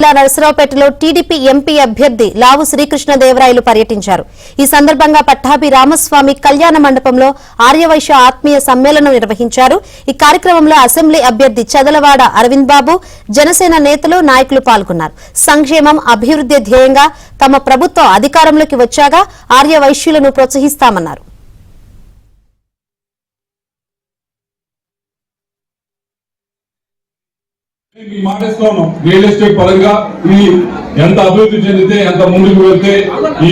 నరసరావుపేటలో TDP MP అభ్యర్థి లావు శ్రీకృష్ణదేవరాయలు పర్యటించారు. ఈ సందర్భంగా పట్టాభి రామస్వామి కళ్యాణ మండపంలో ఆర్యవైశ్య ఆత్మీయ సమ్మేళనం నిర్వహించారు. ఈ కార్యక్రమంలో అసెంబ్లీ అభ్యర్థి చదలవాడ అరవింద్ బాబు, జనసేన నేతలు, నాయకులు పాల్గొన్నారు. సంక్షేమం, అభివృద్ధి ధ్యేయంగా తమ ప్రభుత్వం అధికారంలోకి వచ్చాక ఆర్యవైశ్యులను ప్రోత్సహిస్తామన్నారు. రియల్ ఎస్టేట్ పరంగా ఇది ఎంత అభివృద్ధి చెందితే ఎంత ముందుకు వెళ్తే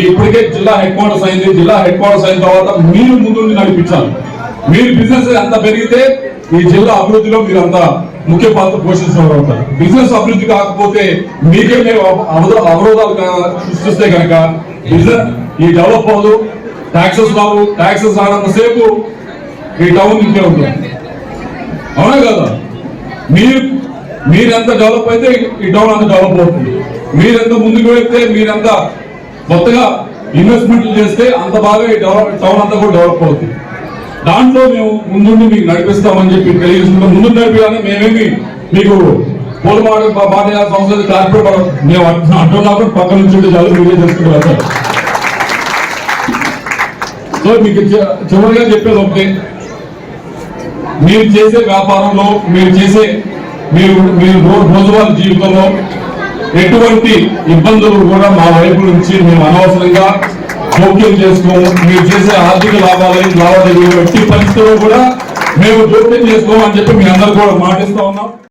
ఇప్పటికే జిల్లా హెడ్ క్వార్టర్స్ అయింది. జిల్లా హెడ్ క్వార్టర్స్ అయిన తర్వాత మీరు ముందు నడిపించాలి. మీరు బిజినెస్ ఎంత పెరిగితే ఈ జిల్లా అభివృద్ధిలో మీరు అంత ముఖ్య పాత్ర పోషించగలుగుతారు. బిజినెస్ అభివృద్ధి కాకపోతే మీకే మేము అవరోధాలు సృష్టిస్తే కనుక బిజినెస్ ఈ డెవలప్ అవ్వదు. ట్యాక్సెస్ రావు. ట్యాక్సెస్ రానంతసేపు ఈ టౌన్ ఇంకే ఉంటుంది. అవునా కదా? మీరెంత డెవలప్ అయితే ఈ టౌన్ అంత డెవలప్ అవుతుంది. మీరెంత ముందుకు వెళ్తే, మీరంతా కొత్తగా ఇన్వెస్ట్మెంట్లు చేస్తే అంత బాగా ఈ టౌన్ అంతా కూడా డెవలప్ అవుతుంది. దాంట్లో మేము ముందుండి మీకు నడిపిస్తామని చెప్పి తెలియజేస్తున్నాం. ముందు నడిపించాలని మేమేమి మీకు పోలు మాట సంస్థ కార్పొరేట్ మేము అడ్డం కాకుండా పక్క నుంచి చాలా మీరే చేసుకుంటూ వెళ్తారు. సో మీకు చివరిగా చెప్పేది ఒకటే, మీరు చేసే వ్యాపారంలో మీరు రోజువారీ జీవితంలో ఎటువంటి ఇబ్బందులు కూడా మా వైపు నుంచి మేము అనవసరంగా జోక్యం చేసుకోము. మీరు చేసే ఆర్థిక లావాదేవీలు ఎట్టి పరిస్థితుల్లో కూడా మేము జోక్యం చేసుకోమని చెప్పి మీ అందరూ కూడా మాటిస్తా ఉన్నాం.